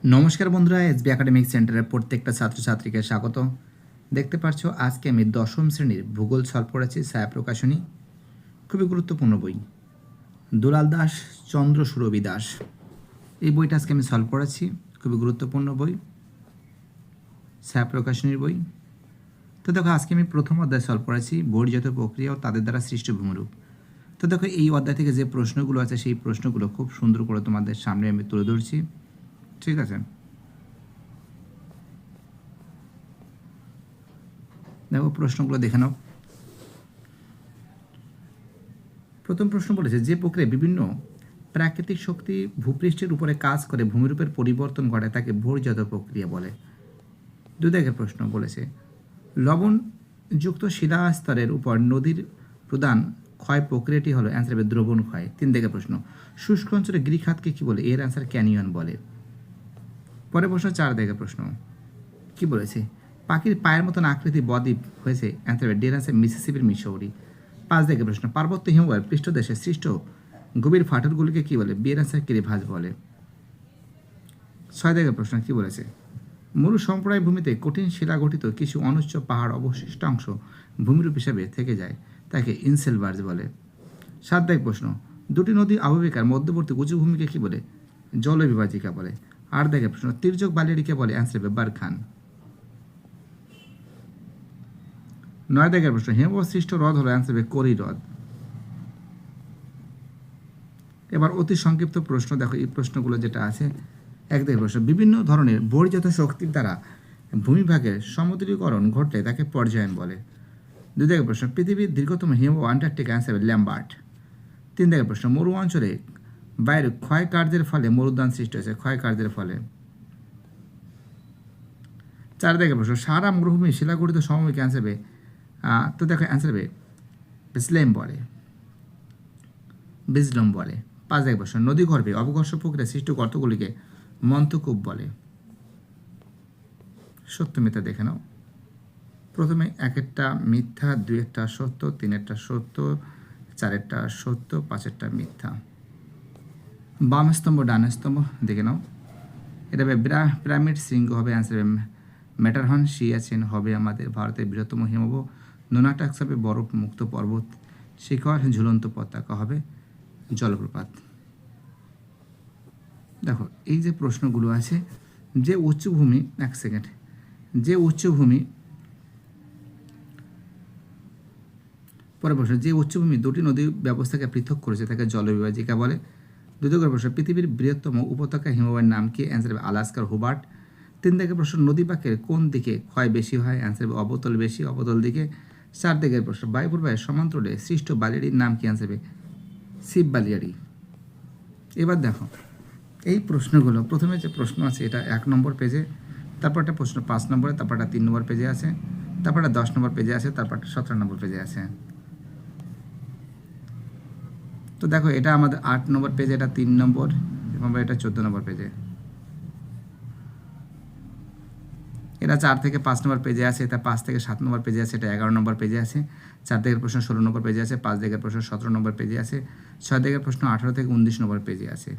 নমস্কার বন্ধুরা, SB academic সেন্টারের প্রত্যেকটা ছাত্রছাত্রীকে স্বাগত। দেখতে পাচ্ছ আজকে আমি দশম শ্রেণীর ভূগোল সলভ করেছি ছায়া প্রকাশনী। খুবই গুরুত্বপূর্ণ বই, দুলাল দাস, চন্দ্র সুরভি দাস, এই বইটা আজকে আমি সলভ করেছি। খুবই গুরুত্বপূর্ণ বই, ছায়া প্রকাশনীর বই। তো দেখো আজকে আমি প্রথম অধ্যায় সলভ করেছি বহির্জাত প্রক্রিয়া ও তাদের দ্বারা সৃষ্ট ভূমিরূপ। তো দেখো এই অধ্যায় থেকে যে প্রশ্নগুলো আছে সেই প্রশ্নগুলো খুব সুন্দর করে তোমাদের সামনে আমি তুলে ধরছি, ঠিক আছে? দেখো প্রশ্নগুলো দেখে নাও। প্রথম প্রশ্ন বলেছে, যে প্রক্রিয়া বিভিন্ন প্রাকৃতিক শক্তি ভূপৃষ্ঠের উপরে কাজ করে ভূমিরূপের পরিবর্তন ঘটায় তাকে বহির্জাত প্রক্রিয়া বলে। দুই দাগের প্রশ্ন বলেছে, লবণযুক্ত শিলাস্তরের উপর নদীর প্রধান ক্ষয় প্রক্রিয়াটি হলো অ্যান্সার হবে দ্রবণ ক্ষয়। তিন দাগের প্রশ্ন, শুষ্ক অঞ্চলে গিরিখাতকে কী বলে? এর অ্যান্সার ক্যানিয়ন বলে। পরের প্রশ্ন চার দাগের প্রশ্ন কি বলেছে? পাখির পায়ের মতন আকৃতি বদ্বীপ হয়েছে, অ্যান্সার হবে ডের অ্যান্সার মিসিসিপির মিসৌরি। পাঁচ দাগের প্রশ্ন, পার্বত্য হিমবাহের পৃষ্ঠদেশে সৃষ্ট গভীর ফাটলগুলিকে কী বলে? বিয়ের অ্যান্সার ক্রিভাজ বলে। ছয় দাগের প্রশ্ন কি বলেছে? মরু সম্প্রদায় ভূমিতে কঠিন শিলা গঠিত কিছু অনুচ্চ পাহাড় অবশিষ্টাংশ ভূমিরূপ হিসেবে থেকে যায়, তাকে ইনসেলবার্জ বলে। সাত দাগের প্রশ্ন, দুটি নদী অববাহিকার মধ্যবর্তী উঁচু ভূমিকে কী বলে? জলবিভাজিকা বলে। আট দাগের প্রশ্ন, তির্যক বালিয়াড়িকে বলে? অ্যান্সার হবে বারখান। নয় দাগের প্রশ্ন, হিমবাহ সৃষ্ট হ্রদ হলো? অ্যান্সার হবে কোরি হ্রদ। এবার অতি সংক্ষিপ্ত প্রশ্ন দেখো, এই প্রশ্নগুলো যেটা আছে। এক দাগের প্রশ্ন, বিভিন্ন ধরনের বহির্জাত শক্তির দ্বারা ভূমিভাগের সমুদ্রীকরণ ঘটলে তাকে পর্যায়ন বলে। দুই দাগের প্রশ্ন, পৃথিবীর দীর্ঘতম হিমবাহ আন্টার্কটিকা, অ্যান্সার হবে ল্যাম্বার্ট। তিন দাগের প্রশ্ন, মরু অঞ্চলে বায়ুর ক্ষয় কার্যের ফলে মরুদ্যান সৃষ্টি হয়েছে, ক্ষয় কার্যের ফলে। চার দাগের প্রশ্ন, সারা মরুভূমি শিলাগঠিত সমভূমিকে অ্যান্সার হবে তো দেখো অ্যান্সার হবে বিসলেম বলে, বিজলম বলে। পাঁচ দাগের প্রশ্ন, নদী গর্ভে অবঘর্ষ প্রক্রিয়া সৃষ্ট গর্তগুলিকে মন্তকূপ বলে। সত্য মিথ্যা দেখে নাও। প্রথমে একেরটা মিথ্যা, দুই একটা সত্য, তিনেরটা সত্য, চারেরটা সত্য, পাঁচেরটা মিথ্যা। বাম স্তম্ভ ডান স্তম্ভ দেখে নাও। এটা হবে পিরামিড শৃঙ্গ হবে, অ্যান্সার হবে ম্যাটারহর্ন। সিয়াচেন হবে আমাদের ভারতের বৃহত্তম হিমবাহ। নোনাটাক্স হবে বরফ মুক্ত পর্বত শিখর। ঝুলন্ত পতাকা হবে জলপ্রপাত। দেখো এই যে প্রশ্নগুলো আছে, যে উচ্চভূমি, এক সেকেন্ড, যে উচ্চভূমি, পরের প্রশ্ন, যে উচ্চভূমি দুটি নদী ব্যবস্থাকে পৃথক করেছে তাকে জলবিভাজিকা বলে। দুই দাগের প্রশ্ন, পৃথিবীর বৃহত্তম উপত্যকা হিমবাহের নাম কি? অ্যান্সার হবে আলাস্কার হুবার্ট। তিন দাগের প্রশ্ন, নদী বাঁকের কোন দিকে ক্ষয় বেশি হয়? অ্যান্সার হবে অবতল বেশি, অবতল দিকে। চার দিকের প্রশ্ন, বায়ুপ্রবাহের সমান্তরালে সৃষ্ট বালিয়াড়ির নাম কি? অ্যান্সার হবে শিব বালিয়াড়ি। এবার দেখো এই প্রশ্নগুলো, প্রথমে যে প্রশ্ন আছে এটা 1 নম্বর পেজে, তারপর একটা প্রশ্ন 5 নম্বরে, তারপর একটা 3 নম্বর পেজে আছে, তারপর একটা 10 নম্বর পেজে আছে, তারপর একটা 17 নম্বর পেজে আছে। তো দেখো এটা আমাদের 8 নম্বর পেজে, এটা 3 নম্বর, এবং এটা 14 নম্বর পেজে। এটা 4 থেকে 5 নম্বর পেজে আছে, এটা 5 থেকে 7 নম্বর পেজে আছে, এটা 11 নম্বর পেজে আছে। 4 দিকের প্রশ্ন 16 নম্বর পেজে আছে, 5 দিকের প্রশ্ন 17 নম্বর পেজে আছে, 6 দিকের প্রশ্ন 18 থেকে 19 নম্বর পেজে আছে।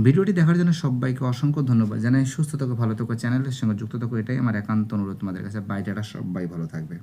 ভিডিওটি দেখার জন্য সবাইকে অসংখ্য ধন্যবাদ জানাই। সুস্থ থাকো, ভালো থাকো, চ্যানেলের সঙ্গে যুক্ত থাকো, এটাই আমার একান্ত অনুরোধ তোমাদের কাছে। বাইরেটা সবাই ভালো থাকবে।